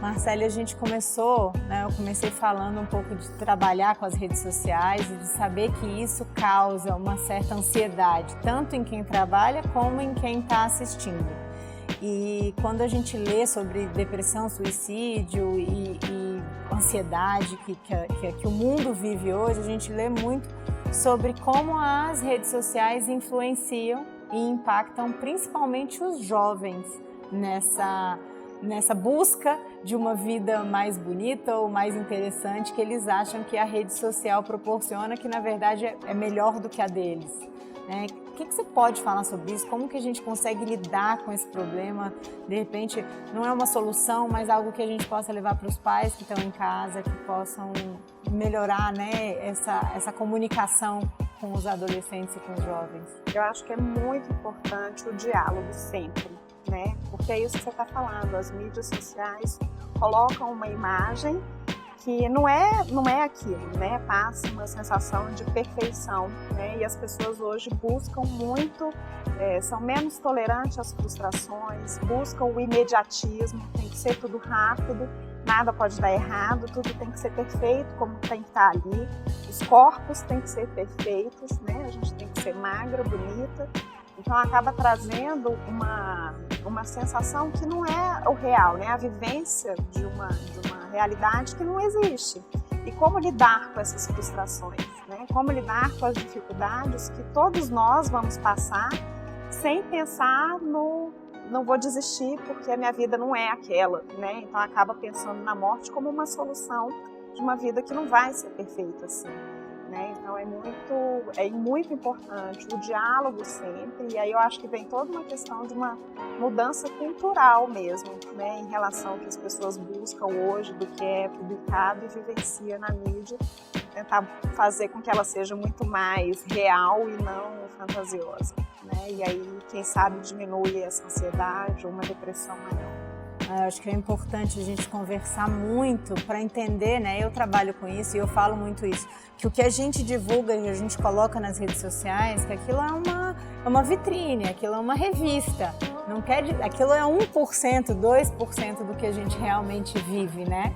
Marcele, a gente começou, né, eu comecei falando um pouco de trabalhar com as redes sociais e de saber que isso causa uma certa ansiedade, tanto em quem trabalha como em quem está assistindo. E quando a gente lê sobre depressão, suicídio e ansiedade que o mundo vive hoje, a gente lê muito sobre como as redes sociais influenciam e impactam principalmente os jovens nessa busca de uma vida mais bonita ou mais interessante que eles acham que a rede social proporciona, que na verdade é melhor do que a deles, né? O que você pode falar sobre isso? Como que a gente consegue lidar com esse problema? De repente, não é uma solução, mas algo que a gente possa levar para os pais que estão em casa, que possam melhorar, né, essa comunicação com os adolescentes e com os jovens. Eu acho que é muito importante o diálogo sempre, né? Porque é isso que você está falando, as mídias sociais colocam uma imagem que não é aquilo, né? Passa uma sensação de perfeição, né? E as pessoas hoje buscam muito, são menos tolerantes às frustrações, buscam o imediatismo, tem que ser tudo rápido, nada pode dar errado, tudo tem que ser perfeito como tem que estar ali, os corpos têm que ser perfeitos, né? A gente tem que ser magra, bonita. Então acaba trazendo uma sensação que não é o real, né? A vivência de uma realidade que não existe. E como lidar com essas frustrações, né? Como lidar com as dificuldades que todos nós vamos passar sem pensar não vou desistir porque a minha vida não é aquela, né? Então acaba pensando na morte como uma solução de uma vida que não vai ser perfeita assim. Né? Então é muito importante o diálogo sempre, e aí eu acho que vem toda uma questão de uma mudança cultural mesmo, né? Em relação ao que as pessoas buscam hoje, do que é publicado e vivencia na mídia, tentar fazer com que ela seja muito mais real e não fantasiosa, né? E aí, quem sabe, diminui essa ansiedade ou uma depressão maior. Eu acho que é importante a gente conversar muito para entender, né? Eu trabalho com isso e eu falo muito isso, que o que a gente divulga e a gente coloca nas redes sociais, que aquilo é uma vitrine, aquilo é uma revista, não quer, aquilo é 1%, 2% do que a gente realmente vive, né?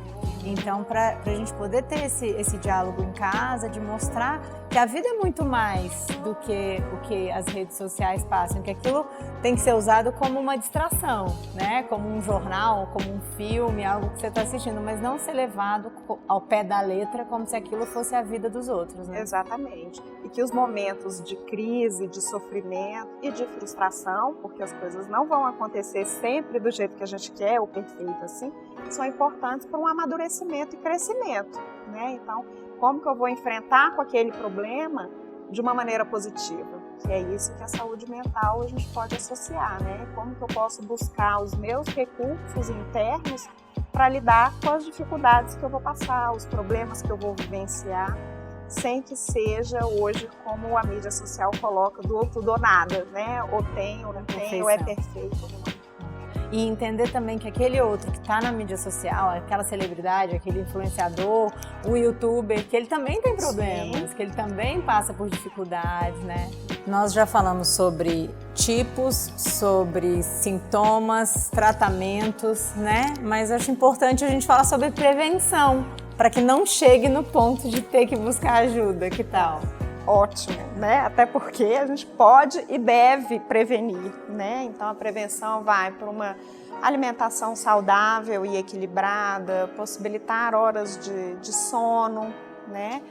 Então, para a gente poder ter esse diálogo em casa, de mostrar que a vida é muito mais do que o que as redes sociais passam, que aquilo tem que ser usado como uma distração, né? Como um jornal, como um filme, algo que você está assistindo, mas não ser levado ao pé da letra como se aquilo fosse a vida dos outros, né? Exatamente. E que os momentos de crise, de sofrimento e de frustração, porque as coisas não vão acontecer sempre do jeito que a gente quer, ou perfeito assim, são importantes para um amadurecimento e crescimento, né? Então, como que eu vou enfrentar com aquele problema de uma maneira positiva? Que é isso que a saúde mental a gente pode associar, né? Como que eu posso buscar os meus recursos internos para lidar com as dificuldades que eu vou passar, os problemas que eu vou vivenciar, sem que seja hoje como a mídia social coloca, do tudo ou nada, né? Ou tem ou não tem, ou é perfeito ou não. E entender também que aquele outro que está na mídia social, aquela celebridade, aquele influenciador, o youtuber, que ele também tem problemas, sim, que ele também passa por dificuldades, né? Nós já falamos sobre tipos, sobre sintomas, tratamentos, né? Mas eu acho importante a gente falar sobre prevenção, para que não chegue no ponto de ter que buscar ajuda, que tal? Ótimo, né? Até porque a gente pode e deve prevenir, né? Então a prevenção vai por uma alimentação saudável e equilibrada, possibilitar horas de sono, né?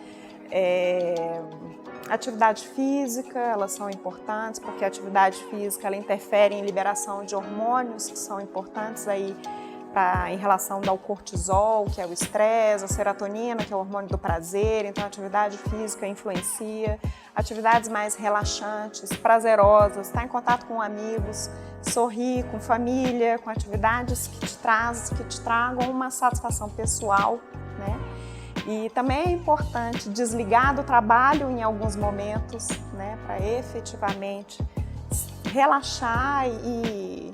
Atividade física, elas são importantes porque a atividade física ela interfere em liberação de hormônios que são importantes aí em relação ao cortisol, que é o estresse, a serotonina, que é o hormônio do prazer. Então a atividade física influencia, atividades mais relaxantes, prazerosas, estar em contato com amigos, sorrir com família, com atividades que te tragam uma satisfação pessoal, né? E também é importante desligar do trabalho em alguns momentos, né, para efetivamente relaxar e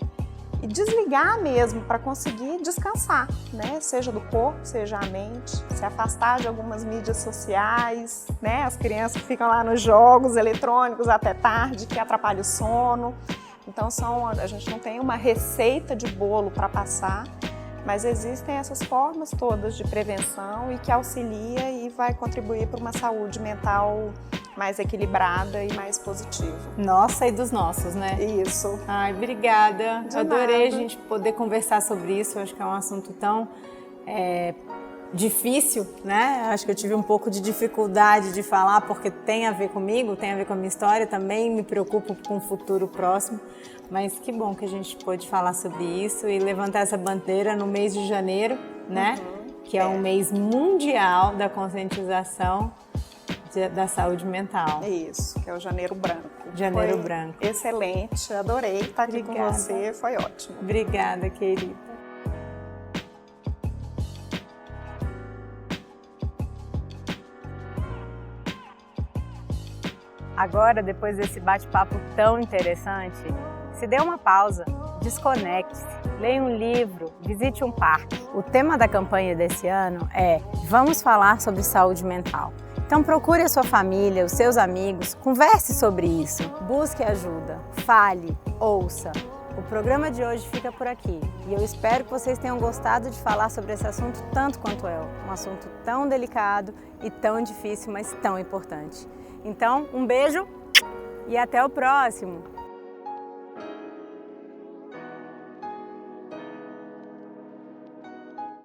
desligar mesmo, para conseguir descansar, né? Seja do corpo, seja a mente, se afastar de algumas mídias sociais, né? As crianças ficam lá nos jogos eletrônicos até tarde, que atrapalha o sono. Então a gente não tem uma receita de bolo para passar, Mas existem essas formas todas de prevenção e que auxilia e vai contribuir para uma saúde mental mais equilibrada e mais positiva. Nossa e dos nossos, né? Isso. Ai, obrigada. De Adorei a nada. gente poder conversar sobre isso. Eu acho que é um assunto tão difícil, né? Acho que eu tive um pouco de dificuldade de falar porque tem a ver comigo, tem a ver com a minha história. Também me preocupo com o futuro próximo. Mas que bom que a gente pôde falar sobre isso e levantar essa bandeira no mês de janeiro, né? Que é um mês mundial da conscientização da saúde mental. Isso, que é o Janeiro Branco. Janeiro Foi Branco. Excelente, adorei estar aqui com Obrigada. você, foi ótimo. Obrigada, querida. Agora, depois desse bate-papo tão interessante, se dê uma pausa, desconecte-se, leia um livro, visite um parque. O tema da campanha desse ano é Vamos falar sobre saúde mental. Então procure a sua família, os seus amigos, converse sobre isso, busque ajuda, fale, ouça. O programa de hoje fica por aqui e eu espero que vocês tenham gostado de falar sobre esse assunto tanto quanto eu. Um assunto tão delicado e tão difícil, mas tão importante. Então, um beijo e até o próximo!